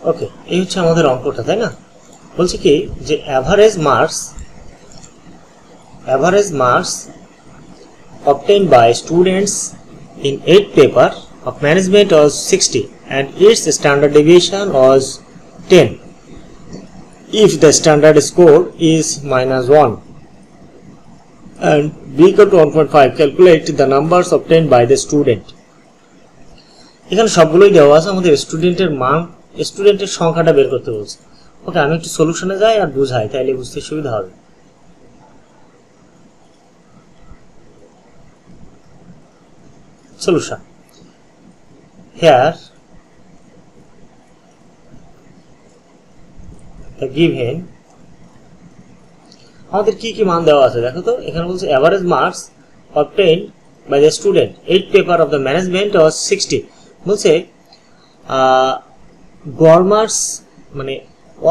ওকে, এই হচ্ছে আমাদের অঙ্কটা, তাই না? বলছে কি যে average marks obtained by students in 8 paper of management was 60 and its standard deviation was 10 if the standard score is -1 and b equal to 1.5. calculate the numbers obtained by the student. এখানে সবগুলোই দেওয়া আছে, আমাদের স্টুডেন্টের সংখ্যাটা বের করতে বলছে। ওকে, আমি একটু সলিউশনে যাই আর বুঝাই, তাইলে বুঝতে সুবিধা হবে। Solution. Here the given আমাদের কি কি মান দেওয়া আছে দেখো তো। এখানে বলছে average marks obtained by the student 8 paper of the management was 60। বলছে গড় মার্কস মানে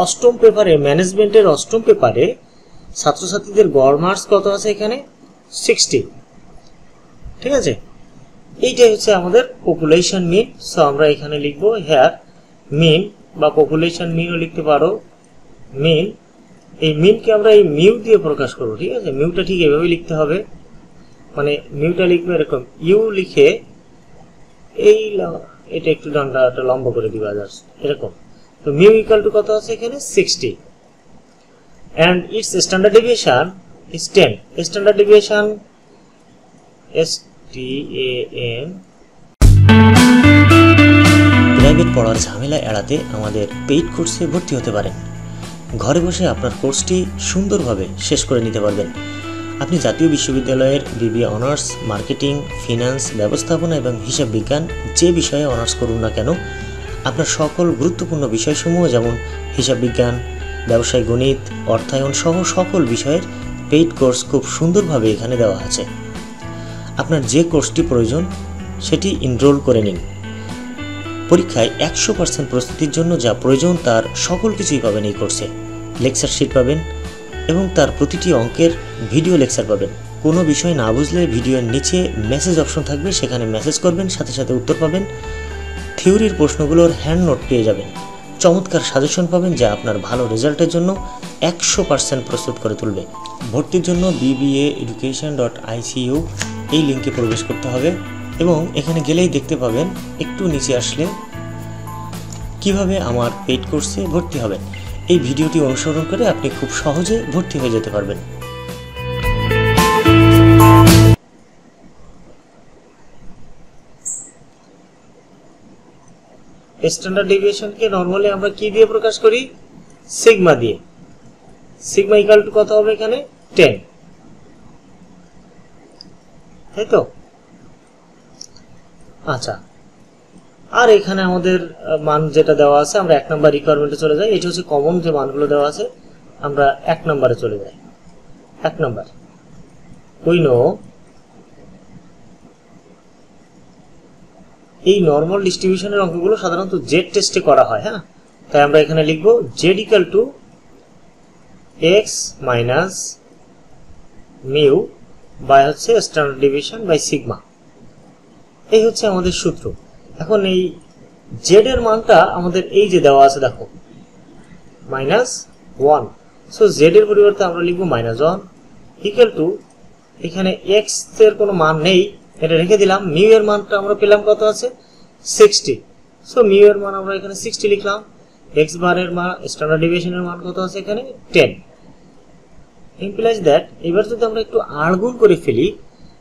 অষ্টম পেপারে, ম্যানেজমেন্টের অষ্টম পেপারে ছাত্রছাত্রীদের গড় মার্কস কত আছে এখানে 60। ঠিক আছে, এইটাই হচ্ছে আমাদের পপুলেশন মিন। সো আমরা এখানে লিখবো হেয়ার মিন বা পপুলেশন মিনও লিখতে পারো। মিন, এই মিনকে আমরা এই মিউ দিয়ে প্রকাশ করবো। ঠিক আছে, মিউটা ঠিক এভাবে লিখতে হবে, মানে মিউটা লিখবে এরকম, ইউ লিখে এই এটা একটু ডানটা লম্বা করে দিবা জাস্ট এরকম। তো মিউ ইকুয়াল টু কত আছে এখানে 60 and its standard deviation is 10. Standard deviation STAN। Private পড়ার ঝামেলা এড়াতে আমাদের পেইড কোর্সে ভর্তি হতে পারেন। ঘরে বসে আপনার কোর্সটি সুন্দরভাবে শেষ করে নিতে পারবেন। আপনি জাতীয় বিশ্ববিদ্যালয়ের বিবিএ অনার্স, মার্কেটিং, ফিনান্স, ব্যবস্থাপনা এবং হিসাব বিজ্ঞান যে বিষয়ে অনার্স করুন না কেন, আপনার সকল গুরুত্বপূর্ণ বিষয়সমূহ যেমন হিসাব বিজ্ঞান, ব্যবসায় গণিত, অর্থায়ন সহ সকল বিষয়ের পেইড কোর্স খুব সুন্দরভাবে এখানে দেওয়া আছে। আপনার যে কোর্সটি প্রয়োজন সেটি এনরোল করে নিন। পরীক্ষায় 100% প্রস্তুতির জন্য যা প্রয়োজন তার সকল কিছুই পাবেন এই কোর্সে। লেকচার শিট পাবেন এবং তার প্রতিটি অঙ্কের ভিডিও লেকচার পাবেন। কোনো বিষয় না বুঝলে ভিডিওর নিচে মেসেজ অপশন থাকবে, সেখানে মেসেজ করবেন, সাথে সাথে উত্তর পাবেন। থিওরির প্রশ্নগুলোর হ্যান্ড নোট পেয়ে যাবেন। চমৎকার সাজেশন পাবেন যা আপনার ভালো রেজাল্টের জন্য 100% প্রস্তুত করে তুলবে। ভর্তির জন্য bbaeducation.icu এই লিঙ্কে প্রবেশ করতে হবে এবং এখানে গেলেই দেখতে পাবেন, একটু নিচে আসলে কিভাবে আমার পেইড কোর্সে ভর্তি হবেন। এই ভিডিওটি অনুসরণ করে আপনি খুব সহজে ভর্তি হয়ে যেতে পারবেন। স্ট্যান্ডার্ড ডেভিয়েশনকে নরমালি আমরা কি দিয়ে প্রকাশ করি? সিগমা দিয়ে। সিগমা ইকুয়াল টু কত হবে এখানে 10, তাই তো? আচ্ছা, আর এখানে আমাদের মান যেটা দেওয়া আছে, আমরা 1 নম্বর রিকোয়ারমেন্টে চলে যাই। এটা হচ্ছে কমন যে মানগুলো দেওয়া আছে, আমরা 1 নম্বরে চলে যাই। 1 নম্বর, উই নো এই নরমাল ডিস্ট্রিবিউশনের অঙ্কগুলো সাধারণত জেড টেস্টে করা হয়। হ্যাঁ, তাই আমরা এখানে লিখবো Z equal to X minus mu by হচ্ছে স্ট্যান্ডার্ড ডেভিয়েশন বাই সিগমা। এই হচ্ছে আমাদের সূত্র। এখন এই জেড এর মানটা আমাদের এই যে দেওয়া আছে দেখো -1। সো জেড এর পরিবর্তে আমরা লিখবো -1 ইকুয়াল টু, এখানে এক্স এর কোনো মান নেই, এটা রেখে দিলাম। মিউ এর মানটা আমরা পেলাম কত আছে 60। সো মিউ এর মান আমরা এখানে 60 লিখলাম। এক্স বার এর মান, স্ট্যান্ডার্ড ডেভিয়েশনের মান কত আছে এখানে 10। ইমপ্লাইজ দ্যাট এবার যদি আমরা একটু আর গুণ করে ফেলি,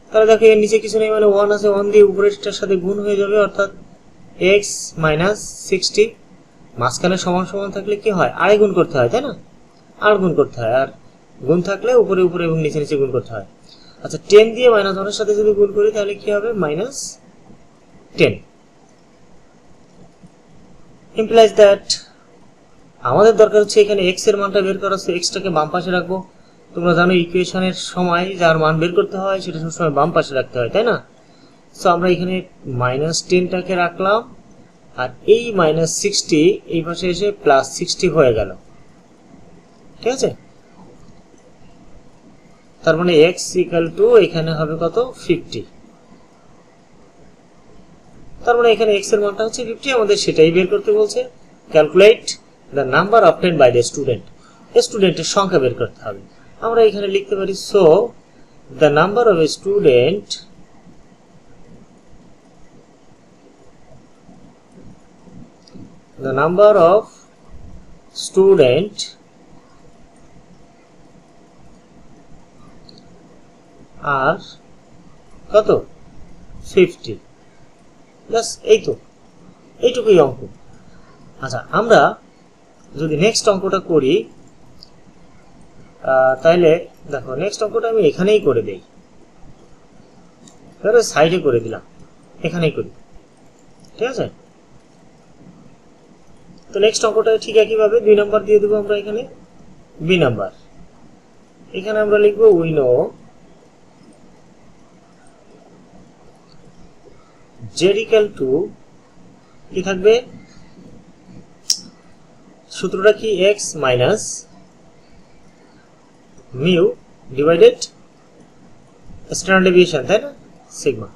তাহলে দেখো এর নিচে কিছু নেই, মানে 1 আছে, 1 দিয়ে উপরেরটার সাথে গুণ হয়ে যাবে, অর্থাৎ x মাইনাস 60। মাঝখানে সমান সমান থাকলে কি হয়? আড়াই গুণ করতে হয়, তাই না? আর গুণ করতে হয়, আর গুণ থাকলে উপরে উপরে এবং নিচে নিচে গুণ করতে হয়। আচ্ছা, 10 দিয়ে -1 এর সাথে যদি গুণ করি তাহলে কি হবে? -10। ইমপ্লাইজ দ্যাট আমাদের দরকার হচ্ছে এখানে x এর মানটা বের করা। সো x টাকে বাম পাশে রাখবো। তোমরা জানো ইকুয়েশনের সময় যার মান বের করতে হয় সেটা সবসময় বাম পাশে রাখতে হয়, তাই না? সো আমরা এখানে -10 টাকে রাখলাম, আর এই -60 এই পাশে এসে +60 হয়ে গেল। ঠিক আছে, তার মানে x ইকুয়াল টু এখানে হবে কত 50। তার মানে এখানে x এর মানটা হচ্ছে 50, আমাদের সেটাই বের করতে বলছে। Calculate the number obtained by the student, স্টুডেন্টের সংখ্যা বের করতে হবে। আমরা এখানে লিখতে পারি so the number of a student আর কত 50। প্লাস এইটুকুই অঙ্ক। আচ্ছা, আমরা যদি নেক্সট অঙ্কটা করি তাহলে দেখো নেক্সট অঙ্কটা আমি এখানেই করে দেই, সাইডে করে দিলাম, এখানেই করি, ঠিক আছে। তো নেক্সট অঙ্কটা ঠিক একইভাবে 2 নাম্বার দিয়ে দেবো আমরা এখানে, বি নাম্বার। এখানে আমরা লিখবো we no z equal to কি থাকবে, সূত্রটা কি x minus mu divided standard deviation, তাই না, সিগমা।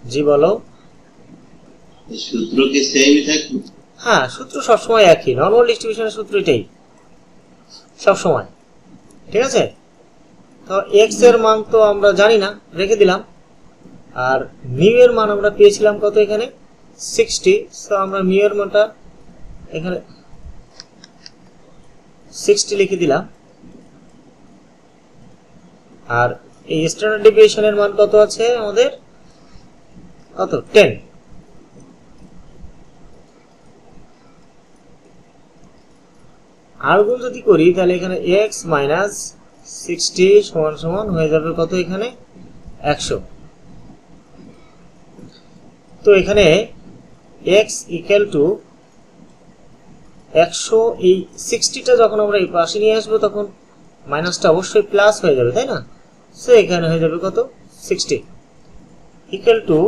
জি বলো। সূত্র কি সেমই থাকবে? হ্যাঁ, সূত্র সবসময় একই, নরমাল ডিস্ট্রিবিউশনের সূত্র এটাই সবসময়, ঠিক আছে। তো এক্স এর মান তো আমরা জানি না, রেখে দিলাম। আর মিউ এর মান আমরা পেয়েছিলাম কত, এখানে 60। সো আমরা মিউ এর মানটা এখানে 60 লিখে দিলাম। আর এই স্ট্যান্ডার্ড ডেভিয়েশনের মান কত আছে আমাদের, কত 10। আর গুণ যদি করি তাহলে এখানে x মাইনাস 60 সমান সমান হয়ে যাবে কত, এখানে 100। তো এখানে x ইকুয়াল টু 100, এই 60টা যখন আমরা এই পাশে নিয়ে আসবো তখন মাইনাসটা অবশ্যই প্লাস হয়ে যাবে, তাই না। সো এখানে হয়ে যাবে কত, 60 ইকুয়াল টু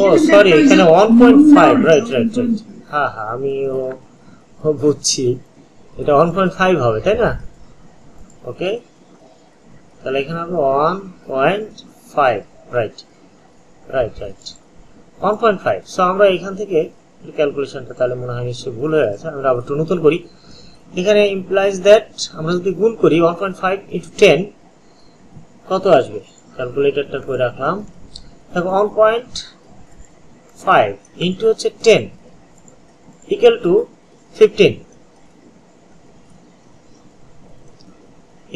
ও সরি, এখানে 1.5, রাইট। হ্যাঁ আমিও বুঝছি, এটা 1.5 হবে, তাই না। ওকে, তাহলে এখানে হবে 1.5, রাইট 1.5। সো আমরা এখান থেকে ক্যালকুলেশনটা তাহলে মনে হয় নিশ্চয়ই ভুল হয়ে গেছে, আমরা আবার একটু নতুন করি। এখানে ইমপ্লাইজ দ্যাট আমরা যদি গুণ করি 1.5 ইন্টু 10 কত আসবে, ক্যালকুলেটরটা করে রাখলাম। দেখো 1.5 ইন্টু হচ্ছে 10 equal to 15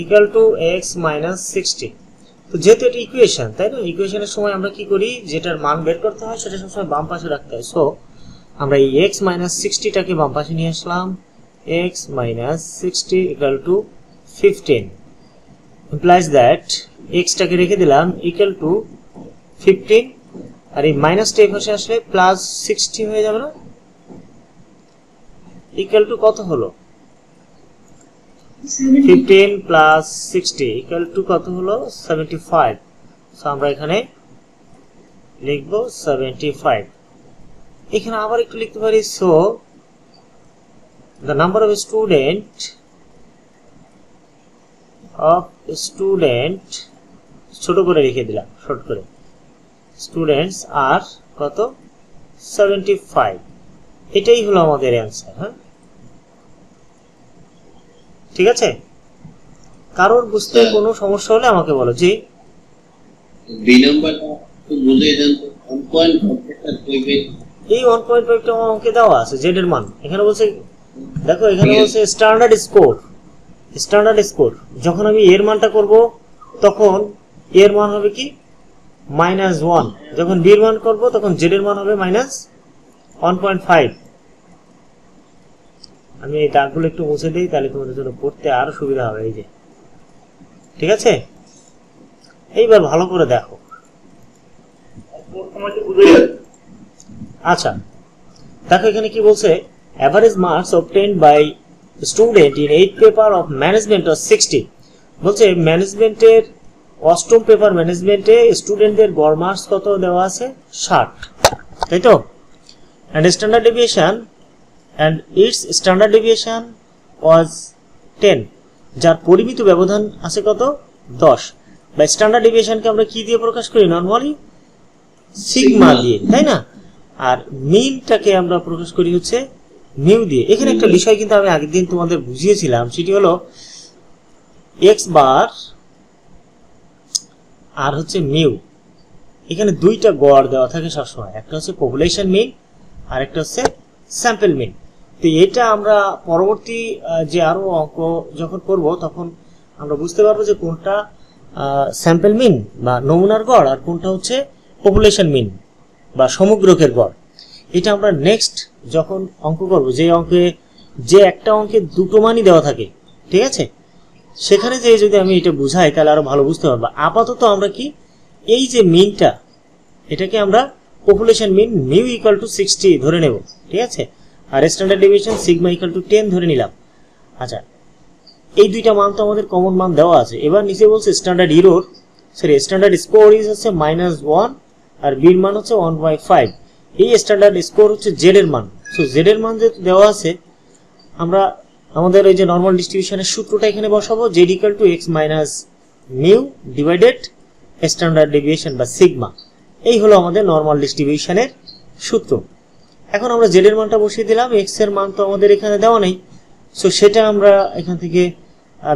equal to x minus 60। তো যেহেতু এটা ইকুয়েশন, তাই না, ইকুয়েশনের সময় আমরা কি করি, যেটার মান বের করতে হয় সেটা সবসময় বাম পাশে রাখতে হয়। সো আমরা এই x মাইনাস 60টাকে বাম পাশে নিয়ে আসলাম, x minus 60 equal to 15 implies that x টাকে রেখে দিলাম ইকুয়াল টু 15, আর এই মাইনাসটা এই পাশে আসলে প্লাস 60 হয়ে যাবে না, ইকুয়াল টু কত হলো, 15 প্লাস 60 ইকুয়াল টু কত হলো, 75। সো আমরা এখানে লিখব 75। এখানে আবার একটু লিখতে পারি, so the number of student ছোট করে লিখে দিলাম, শর্ট করে, স্টুডেন্টস আর কত, 75। এটাই হলো আমাদের অ্যান্সার। হ্যাঁ, ঠিক আছে। কারোর বুঝতে কোনো সমস্যা হলে আমাকে বলো। জি, বি নাম্বারটা তো বুঝিয়ে দেন তো, 1.5 কইবে। এই 1.5 টা আমাকে দেওয়া আছে জেড এর মান। এখানে বলছে, দেখো এখানে বলছে স্ট্যান্ডার্ড স্কোর। যখন আমি এর মানটা করব তখন এর মান হবে কি, -1। যখন বি এর মান করব তখন জেড এর মান হবে -1.5। আমি এই দাগগুলো একটু মুছে দিই, তাহলে তোমাদের জন্য পড়তে আরো সুবিধা হবে। এই যে, ঠিক আছে। এইবার ভালো করে দেখো। আচ্ছা, দেখো এখানে কি বলছে, average marks obtained by student in 8 paper of management of 60। বলছে ম্যানেজমেন্টের 8ম পেপার ম্যানেজমেন্টে স্টুডেন্টদের গড় মার্কস কত দেওয়া আছে, 60, তাই তো। And standard deviation and its standard deviation was 10, যার পরিমিত ব্যবধান আছে কত, 10। বা স্ট্যান্ডার্ড ডেভিয়েশনকে আমরা কি দিয়ে প্রকাশ করি? নরমালি সিগমা দিয়ে, তাই না? আর মিনটাকে আমরা প্রকাশ করি হচ্ছে মিউ দিয়ে। এখানে একটা বিষয় কিন্তু আমি আগের দিন তোমাদের বুঝিয়েছিলাম, সেটি হলো এক্স বার আর হচ্ছে মিউ, এখানে দুইটা গড় দেওয়া থাকে সবসময়, একটা হচ্ছে পপুলেশন মিন আর একটা হচ্ছে স্যাম্পল মিন। তো এটা আমরা পরবর্তী যে আরো অঙ্ক যখন করব তখন আমরা বুঝতে পারবো যে কোনটা স্যাম্পল মিন বা নমুনার গড় আর কোনটা হচ্ছে পপুলেশন মিন বা সমগ্রকের গড়। এটা আমরা নেক্সট যখন অঙ্ক করব, যে অঙ্কে যে একটা অঙ্কে দুটো মানই দেওয়া থাকে, ঠিক আছে, সেখানে যে যদি আমি এটা বুঝাই তাহলে আরো ভালো বুঝতে পারবো। আপাতত আমরা কি এই যে মিনটা, এটাকে আমরা population mean mu equal to 60 ধরে নেব, ঠিক আছে, আর standard deviation sigma equal to 10 ধরে নিলাম। আচ্ছা, এই দুইটা মান তো আমাদের কমন মান দেওয়া আছে। এবার নিচে বলছে standard error, sorry standard score is হচ্ছে -1 আর বির মান হচ্ছে 1/5। এই স্ট্যান্ডার্ড স্কোর হচ্ছে জেড এর মান। সো জেড এর মান যেহেতু দেওয়া আছে, আমরা আমাদের ওই যে নর্মাল ডিস্ট্রিবিউশনের সূত্রটা এখানে বসাবো, Z equal to X minus mu divided standard deviation বা সিগমা। এই হলো আমাদের নর্মাল ডিস্ট্রিবিউশনের সূত্র। এখন আমরা জেড এর মানটা বসিয়ে দিলাম, এক্স এর মান তো আমাদের এখানে দেওয়া নেই, সো সেটা আমরা এখান থেকে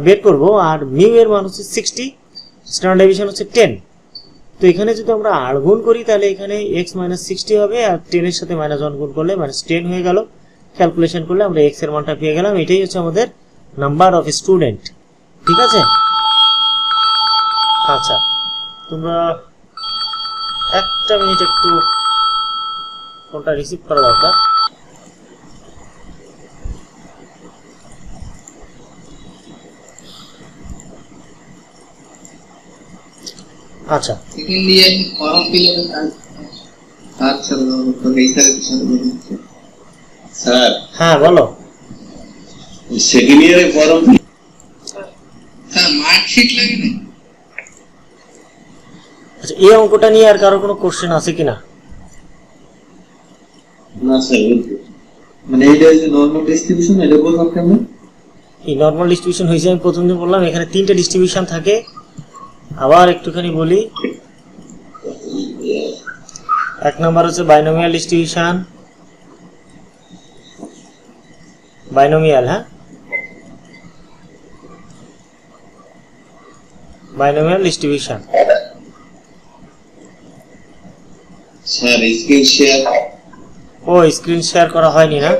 বের করব। আর মিউ এর মান হচ্ছে 60, স্ট্যান্ডার্ড ডেভিয়েশন হচ্ছে 10। তো এখানে যদি আমরা আর গুণ করি তাহলে এখানে এক্স মাইনাস 60 হবে, আর 10 এর সাথে -1 গুণ করলে -10 হয়ে গেল। ক্যালকুলেশন করলে আমরা এক্স এর মানটা পেয়ে গেলাম। এটাই হচ্ছে আমাদের নাম্বার অফ স্টুডেন্ট, ঠিক আছে। আচ্ছা, তোমরা একটা মিনিট একটু ফোনটা রিসিভ করা দরকার। আচ্ছা, second year form fill up sir. হ্যাঁ বলো। সেকেন্ড ইয়ারে ফর্ম স্যার মার্কশিট লাগে না? আচ্ছা, এই অঙ্কটা নিয়ে আর কারো কোনো কোশ্চেন আছে কিনা? না স্যার, মানে এইটা যে নরমাল ডিস্ট্রিবিউশন, এটা বললাম কেমন? এই নরমাল ডিস্ট্রিবিউশন হয়েছে, আমি প্রথম দিন বললাম এখানে 3টে ডিস্ট্রিবিউশন থাকে। আবার একটুখানি বলি, এক নাম্বার হচ্ছে বাইনোমিয়াল ডিস্ট্রিবিউশন, বাইনোমিয়াল, হ্যাঁ binomial distribution. Sir screen share? ও স্ক্রিন শেয়ার করা হয়নি না?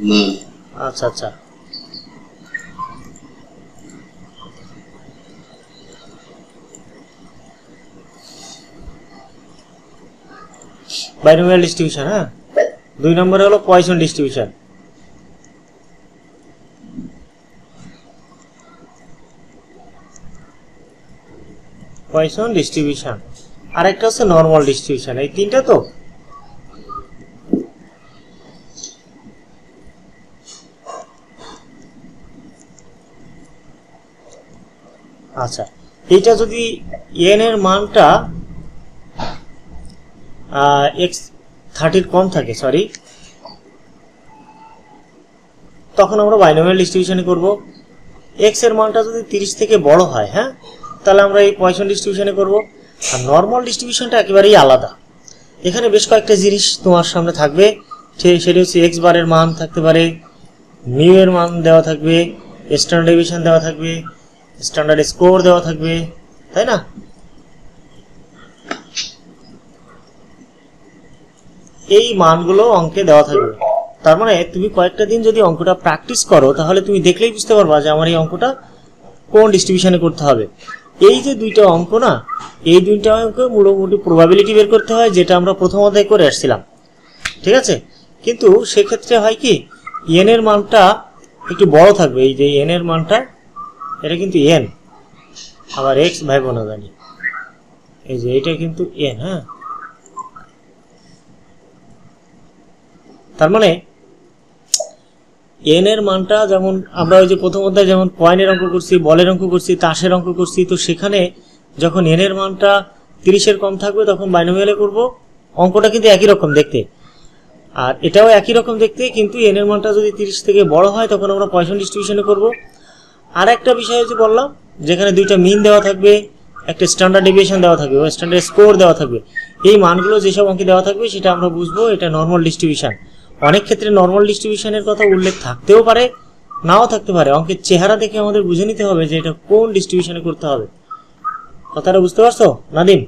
না। আচ্ছা আচ্ছা, বাইনোমিয়াল ডিস্ট্রিবিউশন। হ্যাঁ, 2 নম্বরে হলো পয়সন ডিস্ট্রিবিউশন। পয়সন ডিস্ট্রিবিউশন, আরেকটা হচ্ছে নরমাল ডিস্ট্রিবিউশন। এই তিনটা তো। আচ্ছা, এইটা যদি এন এর মানটা x30 কম থাকে, সরি, তখন আমরা বাইনোমিয়াল ডিস্ট্রিবিউশনে করব। x এর মানটা যদি 30 থেকে বড় হয়, হ্যাঁ, তাহলে আমরা এই পয়সন ডিস্ট্রিবিউশনে করব। আর নরমাল ডিস্ট্রিবিউশনটা একেবারেই আলাদা। এখানে বেশ কয়েকটা জিনিস তোমার সামনে থাকবে, সেটা হচ্ছে এক্স বারের মান থাকতে পারে, মিউ এর মান দেওয়া থাকবে, স্ট্যান্ডার্ড ডেভিয়েশন দেওয়া থাকবে, স্ট্যান্ডার্ড স্কোর দেওয়া থাকবে, তাই না? এই মানগুলো অঙ্কে দেওয়া থাকবে। তার মানে তুমি কয়েকটা দিন যদি অঙ্কটা প্র্যাকটিস করো তাহলে তুমি দেখলেই বুঝতে পারবা যে আমার এই অঙ্কটা কোন ডিস্ট্রিবিউশনে করতে হবে। এই যে দুইটা অঙ্ক না, এই দুইটা অঙ্ক মোটামুটি প্রবাবিলিটি বের করতে হয়, যেটা আমরা প্রথম অধ্যায়ে করে আসছিলাম, ঠিক আছে। কিন্তু সেক্ষেত্রে হয় কি, এন এর মানটা একটু বড় থাকবে। এই যে এন এর মানটা, এটা কিন্তু এন, আবার এক্স ভাইব না জানি, এই যে এটা কিন্তু এন। হ্যাঁ, তার মানে এন এর মানটা, যেমন আমরা ওই যে প্রথম অধ্যায়ে যেমন কয়েনের অঙ্ক করছি, বলের অঙ্ক করছি, তাসের অঙ্ক করছি, তো সেখানে যখন এন এর মানটা 30-এর কম থাকবে তখন বাইনোমিয়ালে করব। অঙ্কটা কিন্তু একই রকম দেখতে, আর এটাও একই রকম দেখতে, কিন্তু এন এর মানটা যদি 30 থেকে বড় হয় তখন আমরা পয়সন ডিস্ট্রিবিউশনে করব। আর একটা বিষয় হচ্ছে বললাম, যেখানে দুইটা মিন দেওয়া থাকবে, একটা স্ট্যান্ডার্ড ডেভিয়েশন দেওয়া থাকবে বা স্ট্যান্ডার্ড স্কোর দেওয়া থাকবে। এই মানগুলো যেসব অঙ্কে দেওয়া থাকবে সেটা আমরা বুঝবো এটা নর্মাল ডিস্ট্রিবিউশন। অনেক ক্ষেত্রে নর্মাল ডিস্ট্রিবিউশনের কথা উল্লেখ থাকতেও পারে, নাও থাকতে পারে। অঙ্কের চেহারা দেখে আমাদের বুঝে নিতে হবে যে এটা কোন ডিস্ট্রিবিউশনে করতে হবে। কথাটা বুঝতে পারছো নাদিম?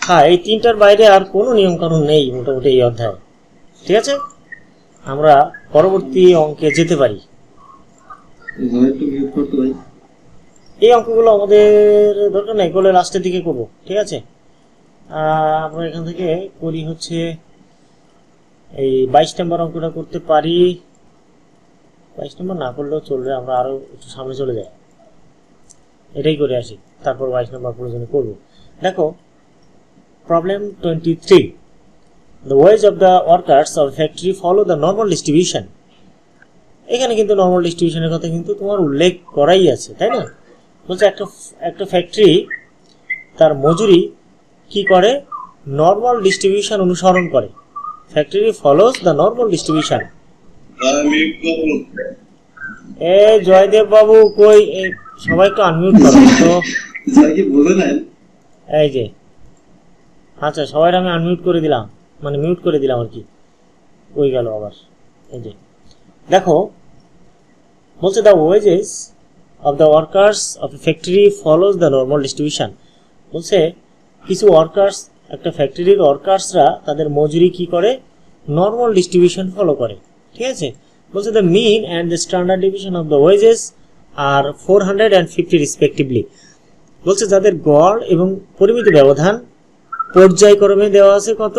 হ্যাঁ, এই তিনটার বাইরে আর কোনো নিয়ম কানুন নেই মোটামুটি এই অধ্যায়ে। ঠিক আছে, আমরা পরবর্তী অঙ্কে যেতে পারি। এই অঙ্কগুলো আমাদের দরকার নেই, এগুলো লাস্টের দিকে করবো। ঠিক আছে, আমরা এখান থেকে করি হচ্ছে এই 22 নম্বর অঙ্কটা করতে পারি। 22 নম্বর না করলেও চলবে, আমরা আরো একটু সামনে চলে যাই, এটাই করে আসি, তারপর 22 নম্বর প্রয়োজনে করবো। দেখো problem 23, the wage of the workers of a factory follow the normal distribution। এখানে কিন্তু নর্মাল ডিস্ট্রিবিউশনের কথা কিন্তু তোমার উল্লেখ করাই আছে, তাই না? বলছে একটা ফ্যাক্টরি তার মজুরি কি করে, নর্মাল ডিস্ট্রিবিউশন অনুসরণ করে। Factory follows the normal distribution. এ জয়দেব বাবু কই, সবাই একটু আনমিউট করো তো। এই যে আচ্ছা, সবাই আমি আনমিউট করে দিলাম, মানে মিউট করে দিলাম আর কি, কই গেল আবার। এই যে দেখো বলছে the wages of the workers of a factory follows the normal distribution. বলছে কিছু ওয়ার্কার্স, একটা ফ্যাক্টরির ওয়ার্কার্সরা তাদের মজুরি কি করে, নর্মাল ডিস্ট্রিবিউশন ফলো করে। ঠিক আছে, বলছে the mean and the standard division of the wages are 450 respectively. বলছে যাদের গড় এবং পরিমিত ব্যবধান পর্যায়ক্রমে দেওয়া আছে কত,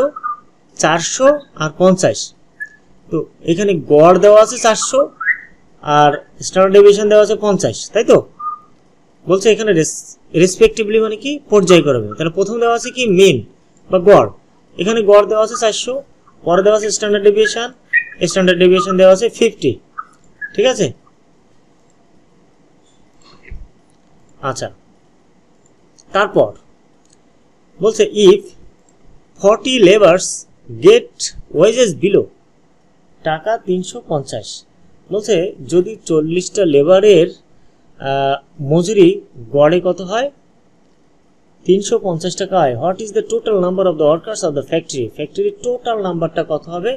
400 আর 50। তো এখানে গড় দেওয়া আছে 400 আর স্ট্যান্ডার্ড ডেভিয়েশন দেওয়া আছে 50, তাই তো? বলছে এখানে রেসপেক্টিভলি মানে কি, পর্যায়ক্রমে। তাহলে প্রথম দেওয়া আছে কি, মিন বা গড়। এখানে গড় দেওয়া আছে 400, পরে দেওয়া আছে স্ট্যান্ডার্ড ডেভিয়েশন দেওয়া আছে 50। ঠিক আছে, আচ্ছা তারপর বলছে if 40 labours get wages below টাকা 350। বলছে যদি 40টা লেবারের মজুরি গড়ে কত হয়, 350 টাকা হয়। What is the total number of the workers of the factory. ফ্যাক্টরির টোটাল নাম্বারটা কত হবে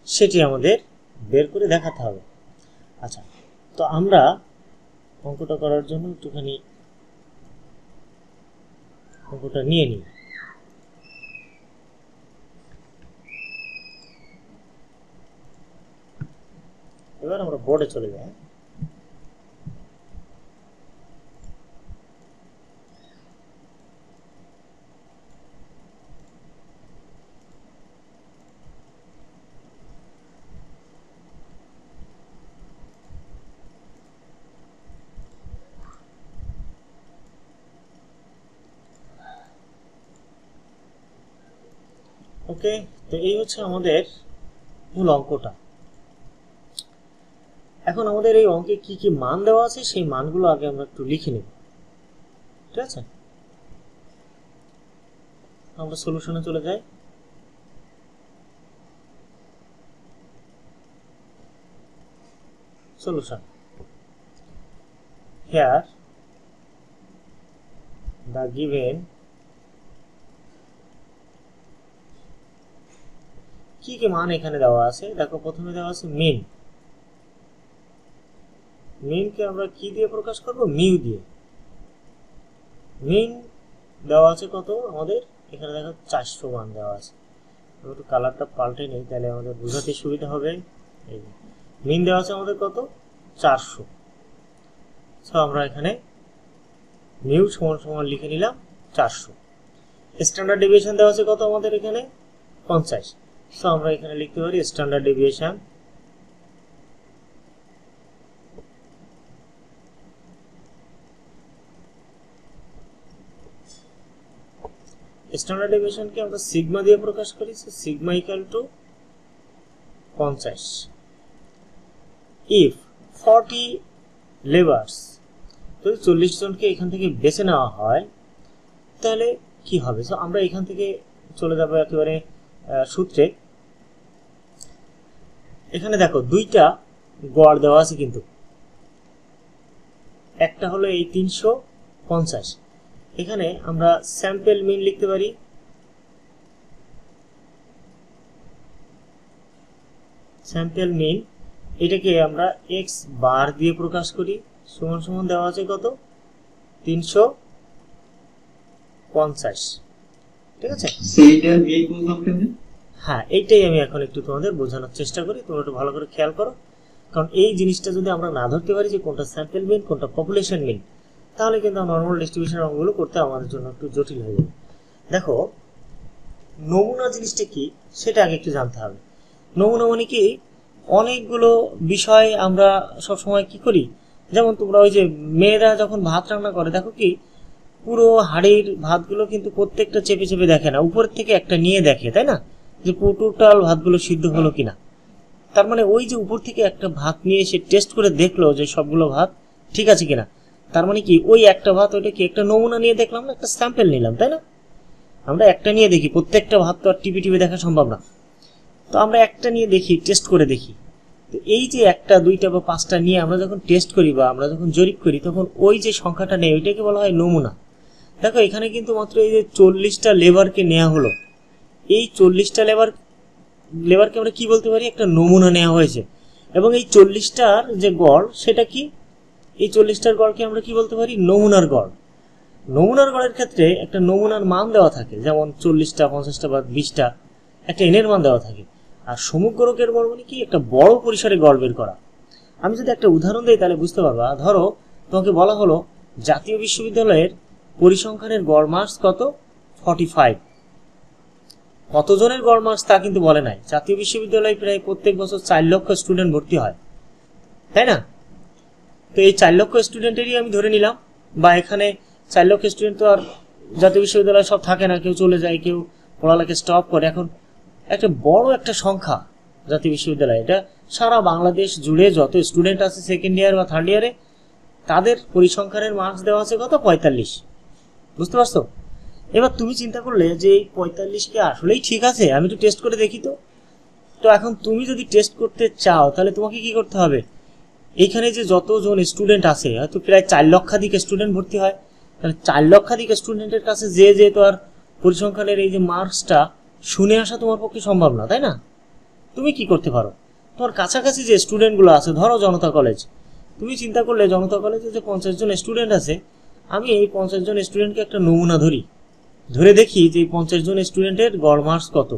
সেটি আমাদের বের করে দেখাতে হবে। আচ্ছা, তো আমরা অঙ্কটা করার জন্য একটুখানি অঙ্কটা নিয়ে নিই। এবার আমরা বোর্ডে চলে যাই। ওকে, তো এই হচ্ছে আমাদের মূল অঙ্কটা। এখন আমাদের এই অঙ্কে কি কি মান দেওয়া আছে সেই মানগুলো আগে আমরা একটু লিখে নেব। ঠিক আছে, আমরা সলিউশনে চলে যাই। সলিউশন, here the given কি কি মান এখানে দেওয়া আছে। দেখো প্রথমে দেওয়া আছে মিন। মিনকে আমরা কি দিয়ে প্রকাশ করব, মিউ দিয়ে। মিন দেওয়া আছে কত আমাদের এখানে, দেখো 400 মান দেওয়া আছে। একটু কালারটা পাল্টে নেই তাহলে আমাদের বোঝাতে সুবিধা হবে। এই মিন দেওয়া আছে আমাদের কত, 400। সো আমরা এখানে মিউ সমান সমান লিখে নিলাম 400। স্ট্যান্ডার্ড ডেভিয়েশন দেওয়া আছে কত আমাদের এখানে, 50। সো আমরা এখানে লিখতে পারি স্ট্যান্ডার্ড ডেভিয়েশন স্ট্যান্ডার্ড ডেভিয়েশনকে আমরা সিগমা দিয়ে প্রকাশ করি। Sigma equal two 50। If 40 labours, যদি 40 জনকে এখান থেকে বেছে নেওয়া হয় তাহলে কি হবে। সো আমরা এখান থেকে চলে যাব একেবারে সূত্রে। এখানে দেখো দুইটা গড় দেওয়া আছে কিন্তু, একটা হলো এই 350। এখানে আমরা স্যাম্পল মিন লিখতে পারি, স্যাম্পল মিন এটাকে আমরা x বার দিয়ে প্রকাশ করি, সমান সমান দেওয়া আছে কত 350, ঠিক আছে। হ্যাঁ, এইটাই আমি এখন একটু তোমাদের বোঝানোর চেষ্টা করি, তোমরা একটু ভালো করে খেয়াল করো, কারণ এই জিনিসটা যদি আমরা না ধরতে পারি যে কোনটা স্যাম্পল মিন কোনটা পপুলেশন মিন, তাহলে কিন্তু নর্মাল ডিস্ট্রিবিউশন অঙ্কগুলো করতে আমাদের জন্য একটু জটিল হয়ে যাবে। দেখো নমুনা জিনিসটা কি সেটা আগে একটু জানতে হবে। নমুনা মানে কি, অনেকগুলো বিষয় আমরা সবসময় কি করি, যেমন তোমরা ওই যে মেয়েরা যখন ভাত রান্না করে দেখো কি পুরো হাঁড়ির ভাতগুলো কিন্তু প্রত্যেকটা চেপে চেপে দেখে না, উপর থেকে একটা নিয়ে দেখে, তাই না, যে টোটাল ভাতগুলো সিদ্ধ হলো কিনা। তার মানে ওই যে উপর থেকে একটা ভাত নিয়ে এসে টেস্ট করে দেখলো যে সবগুলো ভাত ঠিক আছে কিনা, তার মানে কি ওই একটা ভাত ওইটা কি একটা নমুনা নিয়ে দেখলাম না, একটা স্যাম্পল নিলাম, তাই না। আমরা একটা নিয়ে দেখি, প্রত্যেকটা ভাত তো আর টিপে টিপে দেখা সম্ভব না, তো আমরা একটা নিয়ে দেখি, টেস্ট করে দেখি। তো এই যে একটা দুইটা বা পাঁচটা নিয়ে আমরা যখন টেস্ট করি বা আমরা যখন জরিপ করি, তখন ওই যে সংখ্যাটা নেই ওইটাকে বলা হয় নমুনা। দেখো এখানে কিন্তু মাত্র এই যে 40টা লেবারকে নেওয়া হলো, এই 40টা লেবারকে আমরা কি বলতে পারি, একটা নমুনা নেওয়া হয়েছে। এবং এই 40টার যে গড় সেটা কি, এই 40টার গড়কে আমরা কি বলতে পারি, নমুনার গড়। নমুনার গড়ের ক্ষেত্রে একটা নমুনার মান দেওয়া থাকে, যেমন 40টা 50টা বা 20টা একটা এনের মান দেওয়া থাকে। আর সমগ্রকের গড় মানে কি, একটা বড় পরিসরে গড় বের করা। আমি যদি একটা উদাহরণ দিই তাহলে বুঝতে পারবা। ধরো তোমাকে বলা হলো জাতীয় বিশ্ববিদ্যালয়ের পরিসংখ্যানের গড় মার্কস কত 45, কতজনের গড় মার্কস তা কিন্তু বলে নাই। জাতীয় বিশ্ববিদ্যালয়ে প্রায় প্রত্যেক বছর 4 লক্ষ স্টুডেন্ট ভর্তি হয়, তাই না। তো এই 4 লক্ষ স্টুডেন্টেরই আমি ধরে নিলাম, বা এখানে 4 লক্ষ স্টুডেন্ট তো আর জাতীয় বিশ্ববিদ্যালয়ে সব থাকে না, কেউ চলে যায়, কেউ পড়ালেখা স্টপ করে। এখন একটা বড় একটা সংখ্যা জাতীয় বিশ্ববিদ্যালয়, এটা সারা বাংলাদেশ জুড়ে যত স্টুডেন্ট আছে সেকেন্ড ইয়ার বা থার্ড ইয়ারে, তাদের পরিসংখ্যানের মার্কস দেওয়া আছে কত 45, বুঝতে পারছো। এবার তুমি চিন্তা করলে যে এই 45 কি আসলেই ঠিক আছে, আমি একটু টেস্ট করে দেখি। তো এখন তুমি যদি টেস্ট করতে চাও তাহলে তোমাকে কি করতে হবে, এইখানে যে যতজন স্টুডেন্ট আছে, হয়তো প্রায় 4 লক্ষাধিক স্টুডেন্ট ভর্তি হয়, তাহলে 4 লক্ষাধিক স্টুডেন্টের কাছে যে তো আর পরিসংখ্যানের এই যে মার্কসটা শুনে আসা তোমার পক্ষে সম্ভব না, তাই না। তুমি কি করতে পারো, তোমার কাছাকাছি যে স্টুডেন্টগুলো আছে, ধরো জনতা কলেজ, তুমি চিন্তা করলে জনতা কলেজে যে 50 জন স্টুডেন্ট আছে, আমি এই 50 জন স্টুডেন্টকে একটা নমুনা ধরে দেখি যে এই 50 জন স্টুডেন্টের গড় মার্কস কত।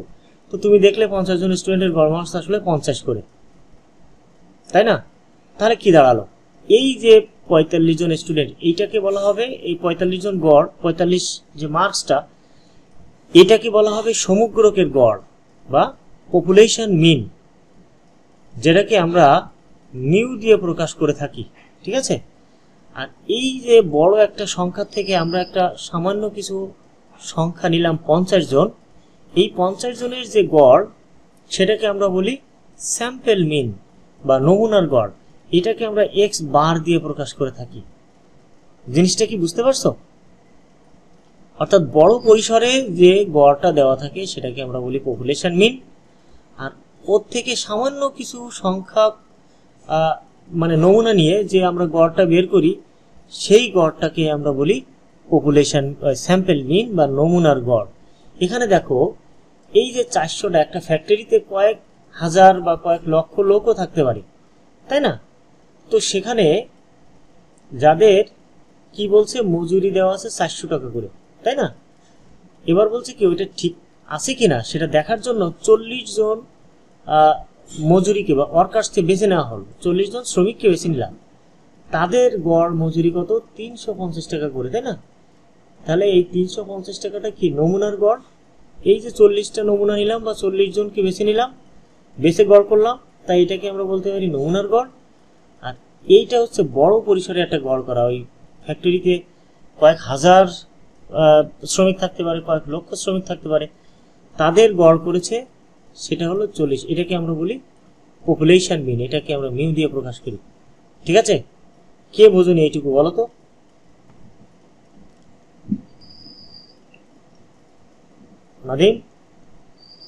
তো তুমি দেখলে 50 জন স্টুডেন্টের গড় মার্কস আসলে 50 করে, তাই না। তাহলে কি দাঁড়ালো, এই যে 45 জন স্টুডেন্ট, এইটাকে বলা হবে, এই 45 জন গড় 45 যে মার্কসটা, এটাকে বলা হবে সমগ্রকের গড় বা পপুলেশন মিন, যেটাকে আমরা মিউ দিয়ে প্রকাশ করে থাকি, ঠিক আছে। আর এই যে বড় একটা সংখ্যা থেকে আমরা একটা সামান্য কিছু সংখ্যা নিলাম 50 জন, এই 50 জনের যে গড় সেটাকে আমরা বলি স্যাম্পল মিন বা নমুনার গড়, এটাকে আমরা x বার দিয়ে প্রকাশ করে থাকি। জিনিসটা কি বুঝতে পারছো। অর্থাৎ বড় পরিসরে যে গড়টা দেওয়া থাকে সেটাকে আমরা বলি পপুলেশন মিন, আর ওর থেকে সামান্য কিছু সংখ্যা মানে নমুনা নিয়ে যে আমরা গড়টা বের করি, সেই গড়টাকে আমরা বলি পপুলেশন স্যাম্পল মিন বা নমুনার গড়। এখানে দেখো এই যে 400টা, একটা ফ্যাক্টরিতে কয়েক হাজার বা কয়েক লক্ষ লোকও থাকতে পারে, তাই না। তো সেখানে যাদের কি বলছে মজুরি দেওয়া আছে 400 টাকা করে, তাই না। এবার বলছে কি ওইটা ঠিক আছে কিনা সেটা দেখার জন্য 40 জন মজুরিকে বা ওয়ার্কার্সকে বেছে নেওয়া হলো, 40 জন শ্রমিককে বেছে নিলাম, তাদের গড় মজুরি কত 350 টাকা করে, তাই না। তাহলে এই 350 টাকাটা কি নমুনার গড়। এই যে 40টা নমুনা নিলাম বা 40 জনকে বেছে নিলাম, বেছে গড় করলাম, তাই এটাকে আমরা বলতে পারি নমুনার গড়। আর এইটা হচ্ছে বড় পরিসরে একটা গড় করা, ওই ফ্যাক্টরিতে কয়েক হাজার শ্রমিক থাকতে পারে, কয়েক লক্ষ শ্রমিক থাকতে পারে, তাদের গড় করেছে সেটা হলো 40, এটাকে আমরা বলি পপুলেশন মিন, এটাকে আমরা মিউ দিয়ে প্রকাশ করি, ঠিক আছে। কে বোঝেনি এইটুকু বলো তো। নাদিম,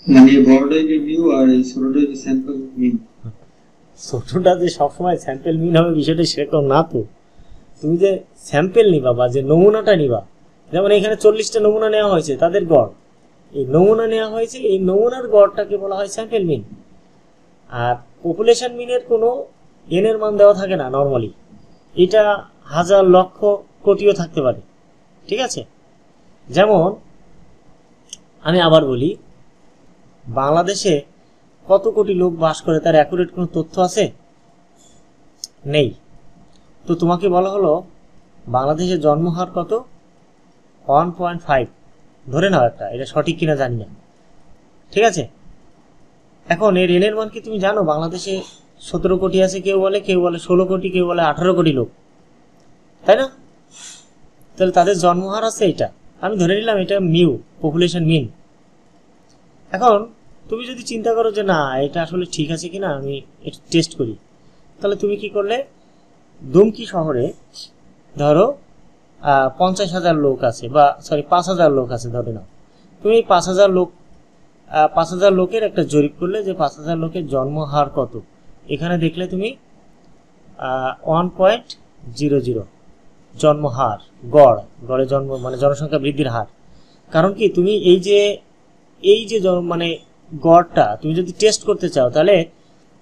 মানে বড়টাই যে মিউ আর এই ছোটটাই যে স্যাম্পল মিন। ছোটটা যে সবসময় স্যাম্পেল মিন হবে বিষয়টা সেরকম না তো। তুমি যে স্যাম্পেল নিবা বা যে নমুনাটা নিবা, যেমন এখানে 40টা নমুনা নেওয়া হয়েছে, তাদের গড়, এই নমুনা নেওয়া হয়েছে, এই নমুনার গড়টাকে বলা হয় স্যাম্পেল মিন। আর পপুলেশন মিনের কোনো এনের মান দেওয়া থাকে না নর্মালি, এটা হাজার লক্ষ কোটিও থাকতে পারে, ঠিক আছে। যেমন আমি আবার বলি, বাংলাদেশে কত কোটি লোক বাস করে তার অ্যাকুরেট কোনো তথ্য আছে? নেই। তো তোমাকে বলা হলো বাংলাদেশের জন্মহার কত? 1.5 ধরে নাও একটা, এটা সঠিক কিনা জানি না, ঠিক আছে। এখন এর এনের মান কি তুমি জানো? বাংলাদেশে 17 কোটি আছে, কেউ বলে 16 কোটি, কেউ বলে 18 কোটি লোক, তাই না? তাহলে তাদের জন্মহার আছে এটা, আমি ধরে নিলাম এটা মিউ, পপুলেশন মিন। এখন তুমি যদি চিন্তা করো যে না এটা আসলে ঠিক আছে কিনা, আমি একটু টেস্ট করি, তাহলে তুমি কি করলে, দুমকি শহরে ধরো 50,000 লোক আছে, বা সরি 5,000 লোক আছে ধরে নাও। তুমি 5,000 লোকের একটা জরিপ করলে যে 5,000 লোকের জন্মহার কত, এখানে দেখলে তুমি 1.00 জন্মহার, গড়ে জন্ম মানে জনসংখ্যা বৃদ্ধির হার। কারণ কি, তুমি এই যে মানে গড়টা তুমি যদি টেস্ট করতে চাও, তাহলে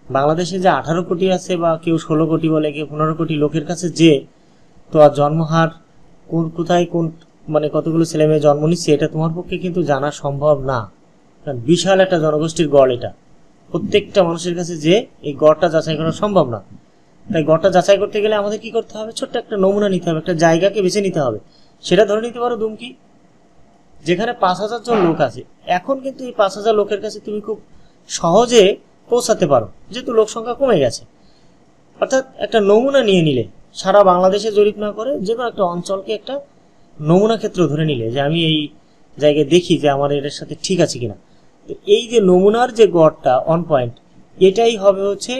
বাংলাদেশে যে 18 কোটি আছে, বা কেউ 16 কোটি বলে, কেউ 15 কোটি লোকের কাছে যে তো আর জন্মহার কোথায় কোন মানে কতগুলো ছেলে মেয়ে জন্ম নিচ্ছে, এটা তোমার পক্ষে কিন্তু জানা সম্ভব না। কারণ বিশাল একটা জনগোষ্ঠীর গড়, এটা প্রত্যেকটা মানুষের কাছে যে এই গড়টা যাচাই করা সম্ভব না। তাই গড়টা যাচাই করতে গেলে আমাদের কি করতে হবে? ছোট্ট একটা নমুনা নিতে হবে, একটা জায়গাকে বেছে নিতে হবে। সেটা ধরে নিতে পারো দুমকি, যেখানে 5,000 জন লোক আছে। এখন কিন্তু এই 5,000 লোকের কাছে তুমি খুব সহজে পৌঁছাতে পারো, যেহেতু লোক সংখ্যা কমে গেছে। অর্থাৎ একটা নমুনা নিয়ে নিলে, সারা বাংলাদেশে জরিপ না করে যে কোনো একটা অঞ্চলকে একটা নমুনা ক্ষেত্র ধরে নিলে, যে আমি এই জায়গায় দেখি যে আমার এটার সাথে ঠিক আছে কিনা। তো এই যে নমুনার যে গড়টা 1 পয়েন্ট, এটাই হবে হচ্ছে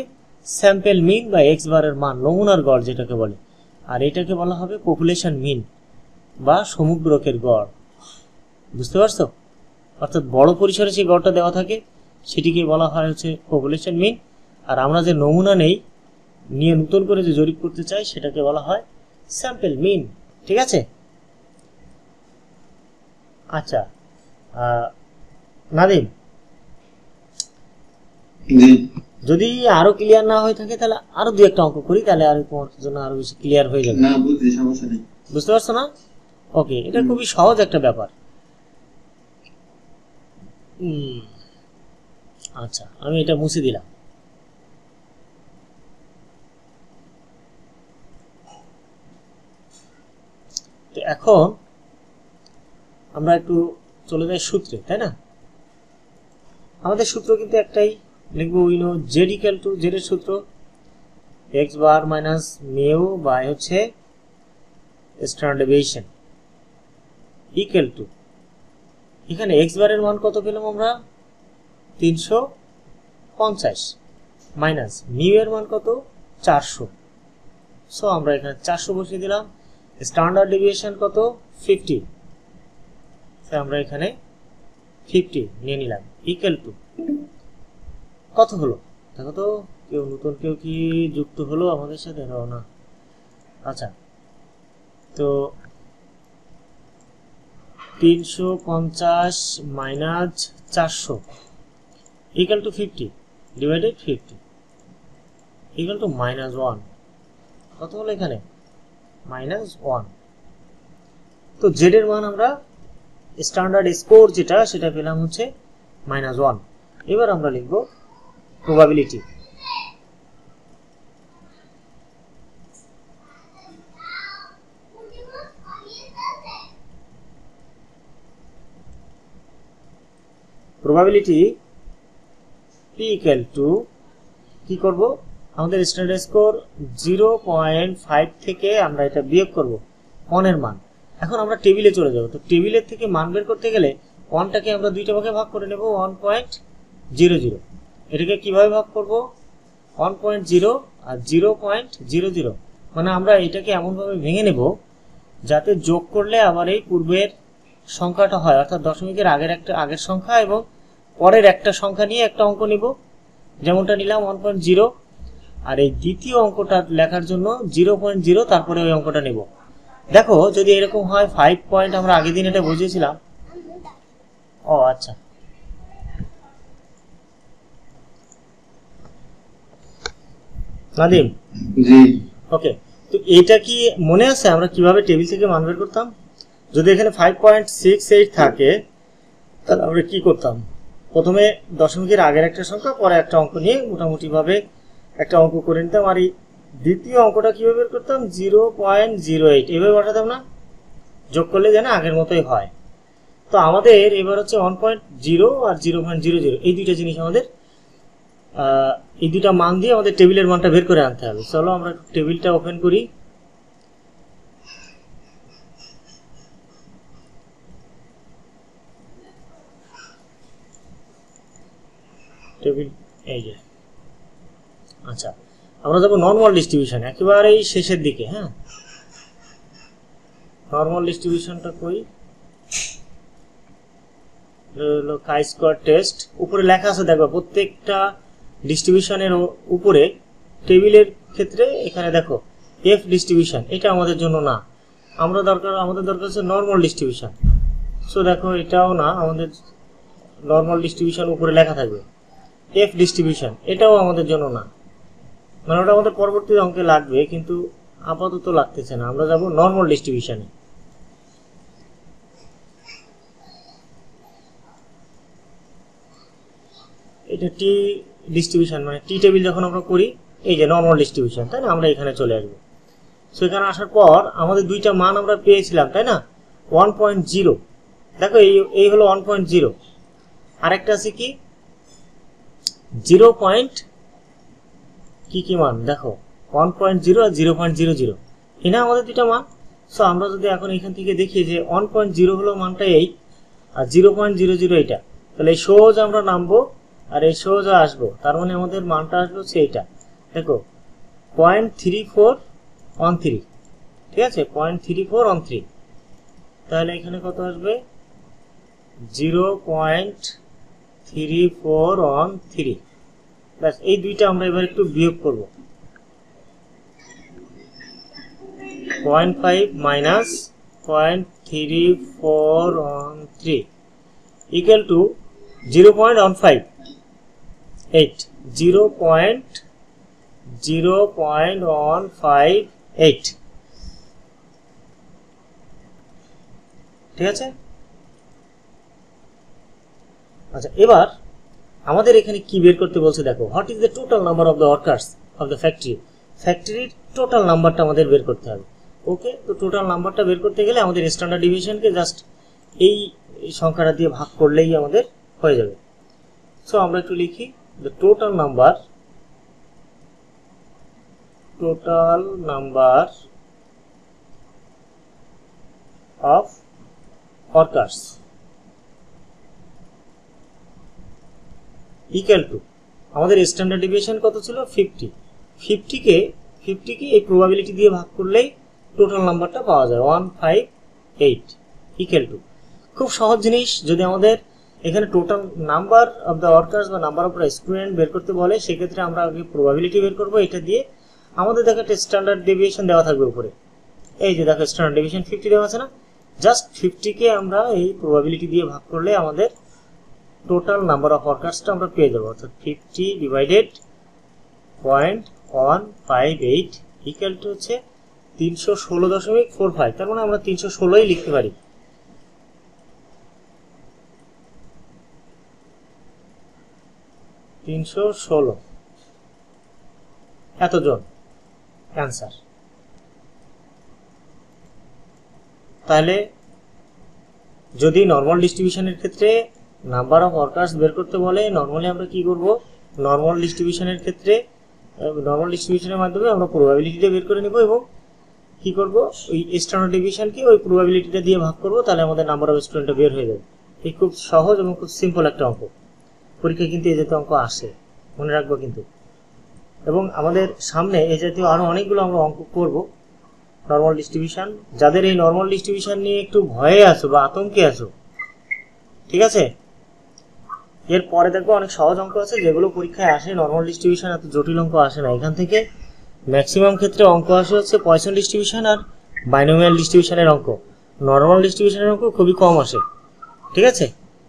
স্যাম্পেল মিন বা এক্স বারের মান, নমুনার গড় যেটাকে বলে। আর এটাকে বলা হবে পপুলেশন মিন বা সমগ্রকের গড়। বুঝতে পারছো? অর্থাৎ বড় পরিসরে সেই গড়টা দেওয়া থাকে, সেটিকে বলা হয় হচ্ছে পপুলেশন মিন। আর আমরা যে নমুনা নিয়ে নতুন করে যে জরিপ করতে চাই, সেটাকে বলা হয় স্যাম্পেল মিন, ঠিক আছে। আচ্ছা নাদিম, যদি আরো ক্লিয়ার না হয়ে থাকে তাহলে আরো দুই একটা অঙ্ক করি, তাহলে আর তোমার জন্য আরো বেশি ক্লিয়ার হয়ে যাবে। না বুঝছি, সমস্যা নেই। বুঝতে পারছো না? ওকে, এটা খুবই সহজ একটা ব্যাপার। আচ্ছা, আমি এটা মুছে দিলাম। তো এখন আমরা একটু চলে যাই সূত্রে, তাই না? আমাদের সূত্র কিন্তু একটাই, লিখবো we know Z equal to, Z এর সূত্র X bar minus mu by হচ্ছে স্ট্যান্ডার্ড ডেভিয়েশন ইকুয়াল টু, এখানে এক্স বারের মান কত পেলাম আমরা? 350 মাইনাস মিউ এর মান কত? 400। সো আমরা এখানে 400 বসিয়ে দিলাম। স্ট্যান্ডার্ড ডেভিয়েশন কত? 50। সো আমরা এখানে 50 নিয়ে নিলাম ইকুয়াল টু কত হলো দেখো তো, কেউ নতুন কেউ কি যুক্ত হলো আমাদের সাথে? না। আচ্ছা, তো 350 minus 400 equal to 50 divided 50 equal to -1। কত হলো এখানে? -1। তো জেড এর মান আমরা স্ট্যান্ডার্ড স্কোর যেটা, সেটা পেলাম হচ্ছে -1। এবার আমরা লিখব probability. Probability P equal to, কি করব, আমাদের স্ট্যান্ডার্ড স্কোর 0.5 থেকে আমরা এটা বিয়োগ করব 1 এর মান। এখন আমরা টেবিলে চলে যাব। তো টেবিলের থেকে মান বের করতে গেলে 1টাকে আমরা দুইটা ভাগে ভাগ করে নেব, 1.00। এটাকে কিভাবে ভাগ করব? 1.0 আর 0.00, মানে আমরা এটাকে এমনভাবে ভেঙে নেব যাতে যোগ করলে আবার এই পূর্বের সংখ্যাটা হয়, অর্থাৎ দশমিকের আগের সংখ্যা এবং পরের একটা সংখ্যা নিয়ে একটা অঙ্ক নিব। যেমনটা নিলাম 1.0, আর এই দ্বিতীয় অঙ্কটা লেখার জন্য 0.0 তারপরে ওই অঙ্কটা নেব। দেখো যদি এরকম হয় 5 পয়েন্ট, আমরা আগের দিন এটা বুঝিয়েছিলাম। ও আচ্ছা, নাদিম জি ওকে। তো এটা কি মনে আছে আমরা কিভাবে টেবিল থেকে মান বের করতাম? যদি এখানে 5.68 থাকে তাহলে আমরা কি করতাম? প্রথমে দশমিকের আগের একটা সংখ্যা, পরে একটা অঙ্ক নিয়ে মোটামুটি ভাবে একটা অঙ্ক করে নিতাম। আর এই দ্বিতীয় অঙ্কটা কিভাবে বের করতাম? 0.08 এভাবে বসাতাম না, যোগ করলে যেন আগের মতোই হয়। তো আমাদের এবার হচ্ছে 1.0 আর 0.00 এই দুইটা জিনিস আমাদের এই দুইটা মান দিয়ে আমাদের টেবিলের মানটা বের করে আনতে হবে। চলো আমরা টেবিলটা ওপেন করি। টেবিল এই যে, আচ্ছা আমরা যাবো নর্মাল ডিস্ট্রিবিউশন একেবারে শেষের দিকে। হ্যাঁ, নর্মাল ডিস্ট্রিবিউশনটা কই? কাই স্কয়ার টেস্ট উপরে লেখা আছে, দেখো প্রত্যেকটা ডিস্ট্রিবিউশনের উপরে টেবিলের ক্ষেত্রে এখানে দেখো এফ ডিস্ট্রিবিউশন, এটা আমাদের জন্য না, আমাদের দরকার হচ্ছে নর্মাল ডিস্ট্রিবিউশন। সো দেখো এটাও না, আমাদের নর্মাল ডিস্ট্রিবিউশন উপরে লেখা থাকবে। এফ ডিস্ট্রিবিউশন এটাও আমাদের জন্য না, মানে ওটা আমাদের পরবর্তী অঙ্কে লাগবে, কিন্তু আপাতত লাগতেছে না। আমরা যাব নর্মাল ডিস্ট্রিবিউশনে। এটা টি ডিস্ট্রিবিউশন, মানে টি টেবিল যখন আমরা করি, এই যে নর্মাল ডিস্ট্রিবিউশন, তাই না? আমরা এখানে চলে আসবো। সো এখানে আসার পর আমাদের দুইটা মান আমরা পেয়েছিলাম, তাই না? 1.0, দেখো এই হলো 1.0, আরেকটা আছে কি 0. কি মান দেখো 1.0 আর 0.00, এই না আমাদের দুইটা মান। সো আমরা যদি এখন এখান থেকে দেখি যে 1.0 হলো মানটা এই, আর 0.00 এটা, তাহলে এই সোজা আমরা নামবো আর এই সোজা আসবো, তার মানে আমাদের মানটা আসবে হচ্ছে এইটা। দেখো 0.3413, ঠিক আছে? 0.3413, তাহলে এখানে কত আসবে? 0.3413। ব্যাস, এই দুইটা আমরা এবার একটু বিয়োগ করব। 0.5 মাইনাস 0.3413 ইকুয়াল টু 0.158, 0.158, ঠিক আছে? আচ্ছা, এবার আমাদের এখানে কি বের করতে বলছে দেখো, what is the total number of the workers of the factory. ফ্যাক্টরির টোটাল নাম্বারটা আমাদের বের করতে হবে। ওকে, তো টোটাল নাম্বারটা বের করতে গেলে আমাদের স্ট্যান্ডার্ড ডিভিশনকে জাস্ট এই সংখ্যাটা দিয়ে ভাগ করলেই আমাদের হয়ে যাবে। সো আমরা একটু লিখি, the total number of workers equal to, আমাদের স্ট্যান্ডার্ড ডিভিয়েশন কত ছিল? 50। 50কে এই প্রবাবিলিটি দিয়ে ভাগ করলেই টোটাল নাম্বারটা পাওয়া যায় 158 ইকুয়াল টু। খুব সহজ জিনিস। যদি আমাদের এখানে total number of the workers বা নাম্বার অফ স্টুডেন্ট বের করতে বলে, সেক্ষেত্রে আমরা আগে প্রবাবিলিটি বের করবো। এটা দিয়ে আমাদের দেখো একটা স্ট্যান্ডার্ড ডেভিয়েশন দেওয়া থাকবে উপরে, এই যে দেখো স্ট্যান্ডার্ড ডেভিয়েশন 50 দেওয়া আছে না? জাস্ট 50কে আমরা এই প্রবাবিলিটি দিয়ে ভাগ করলে আমাদের টোটাল নাম্বার অফ ওয়ার্কার্সটা আমরা পেয়ে যাবো। অর্থাৎ 50 ডিভাইডেড 0.158 ইকুয়াল টু হচ্ছে 316.45। তার মানে আমরা 316ই লিখতে পারি। এতজন অ্যান্সার। তাহলে যদি নর্মাল ডিস্ট্রিবিউশনের ক্ষেত্রে নাম্বার অফ ওয়ার্কার্স বের করতে বলে, নর্মালি আমরা কি করব? নর্মাল ডিস্ট্রিবিউশনের মাধ্যমে আমরা প্রবাবিলিটিটা বের করে নেব এবং কি করব? ওই স্ট্যান্ডার্ড ডিভিশনকে ওই প্রবাবিলিটিটা দিয়ে ভাগ করব, তাহলে আমাদের নাম্বার অফ স্টুডেন্টটা বের হয়ে যাবে। এই খুব সহজ এবং খুব সিম্পল একটা অঙ্ক। পরীক্ষায় কিন্তু এই জাতীয় অঙ্ক আসে, মনে রাখবো কিন্তু। এবং আমাদের সামনে এই জাতীয় আরো অনেকগুলো আমরা অঙ্ক করব নর্মাল ডিস্ট্রিবিউশন। যাদের এই নর্মাল ডিস্ট্রিবিউশন নিয়ে একটু ভয়ে আছো বা আতঙ্কে আছো, ঠিক আছে, এরপরে দেখবো অনেক সহজ অঙ্ক আছে যেগুলো পরীক্ষায় আসে, নর্মাল ডিস্ট্রিবিউশন এত জটিল অঙ্ক আসে না। এখান থেকে ম্যাক্সিমাম ক্ষেত্রে অঙ্ক আসে হচ্ছে পয়সন ডিস্ট্রিবিউশন আর বাইনোমিয়াল ডিস্ট্রিবিউশনের অঙ্ক। নর্মাল ডিস্ট্রিবিউশনের অঙ্ক খুবই কম আসে, ঠিক আছে?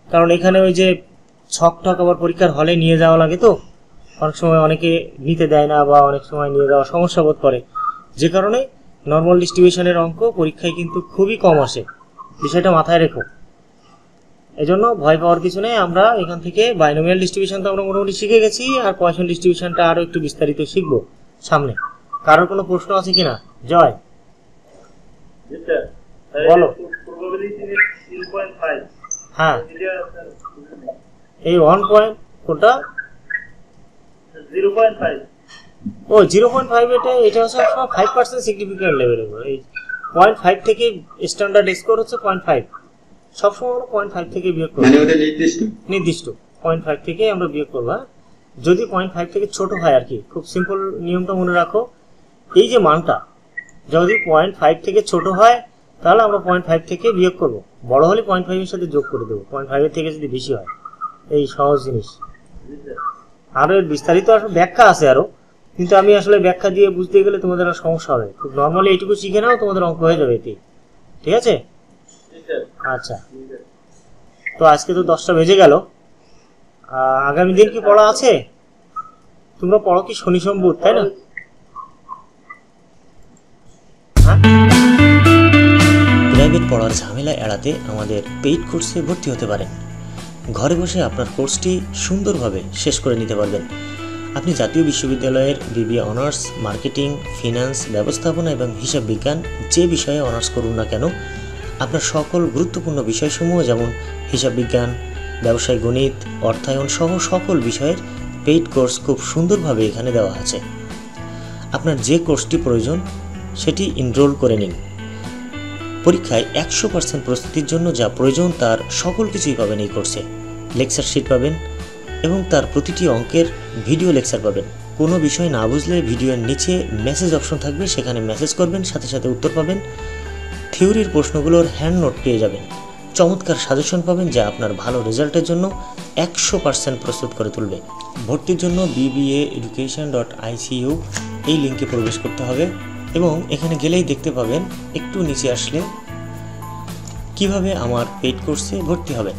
কারণ এখানে ওই যে ছক ঠক আবার পরীক্ষার হলে নিয়ে যাওয়া লাগে, তো অনেক সময় অনেকে নিতে দেয় না বা অনেক সময় নিয়ে যাওয়া সমস্যা বোধ করে, যে কারণে নর্মাল ডিস্ট্রিবিউশনের অঙ্ক পরীক্ষায় কিন্তু খুবই কম আসে। বিষয়টা মাথায় রেখো। এজন্য ভয় পাওয়ার কিছু নেই। আমরা এখান থেকে বাইনোমিয়াল ডিস্ট্রিবিউশন তো আমরা মোটামুটি শিখে গেছি, আর পয়সন ডিস্ট্রিবিউশনটা আরো একটু বিস্তারিত শিখবো সামনে। কারোর কোনো প্রশ্ন আছে কিনা? জয় বলো। হ্যাঁ, এই 1 পয়েন্ট কোনটা? 0.5 ও 0.5, এটা হচ্ছে 5% সিগনিফিক্যান্ট লেভেলের উপর। এই 0.5 থেকে স্ট্যান্ডার্ড স্কোর হচ্ছে 0.5, সবসময় আমরা 0.5 থেকে বিয়োগ করব, মানে ওটা নির্দিষ্ট 0.5 থেকে আমরা বিয়োগ করব। যদি 0.5 থেকে ছোট হয় আর কি, খুব সিম্পল নিয়মটা মনে রাখো, এই যে মানটা যদি 0.5 থেকে ছোট হয় তাহলে আমরা 0.5 থেকে বিয়োগ করব, বড় হলে 0.5 এর সাথে যোগ করে দেবো 0.5 এর থেকে যদি বেশি হয়। এই সহজ জিনিস। আরো এর বিস্তারিত আসলে ব্যাখ্যা আছে আরো, কিন্তু আমি আসলে ব্যাখ্যা দিয়ে বুঝতে গেলে তোমাদের আর সমস্যা হবে। খুব নর্মালি এইটুকু শিখে নাও, তোমাদের অঙ্ক হয়ে যাবে এতে, ঠিক আছে? আচ্ছা, তো আজকে তো 10টা বেজে গেল। আগামী দিন কি পড়া আছে? তোমরা পড়ো কি শনি সোম বুধ, তাই না? প্রাইভেট পড়ার ঝামেলা এড়াতে আমাদের পেইড কোর্সে ভর্তি হতে পারেন। ঘরে বসে আপনার কোর্সটি সুন্দরভাবে শেষ করে নিতে পারবেন। আপনি জাতীয় বিশ্ববিদ্যালয়ের বিবিএ অনার্স, মার্কেটিং, ফিনান্স, ব্যবস্থাপনা এবং হিসাব বিজ্ঞান যে বিষয়ে অনার্স করুন না কেন, আপনার সকল গুরুত্বপূর্ণ বিষয়সমূহ যেমন হিসাব বিজ্ঞান, ব্যবসায় গণিত, অর্থায়ন সহ সকল বিষয়ের পেইড কোর্স খুব সুন্দরভাবে এখানে দেওয়া আছে। আপনার যে কোর্সটি প্রয়োজন সেটি এনরোল করে নিন। পরীক্ষায় 100% প্রস্তুতির জন্য যা প্রয়োজন তার সকল কিছুই পাবেন এই কোর্সে। লেকচার শিট পাবেন এবং তার প্রতিটি অঙ্কের ভিডিও লেকচার পাবেন। কোনো বিষয় না বুঝলে ভিডিওর নিচে মেসেজ অপশন থাকবে, সেখানে মেসেজ করবেন, সাথে সাথে উত্তর পাবেন। থিওরির প্রশ্নগুলোর হ্যান্ড নোট পেয়ে যাবেন। চমৎকার সাজেশন পাবেন যা আপনার ভালো রেজাল্টের জন্য 100% প্রস্তুত করে তুলবে। ভর্তির জন্য bbaeducation.icu এই লিঙ্কে প্রবেশ করতে হবে এবং এখানে গেলেই দেখতে পাবেন একটু নিচে আসলে কিভাবে আমার পেইড কোর্সে ভর্তি হবেন।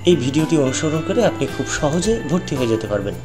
এই ভিডিওটি অনুসরণ করে আপনি খুব সহজে ভর্তি হয়ে যেতে পারবেন।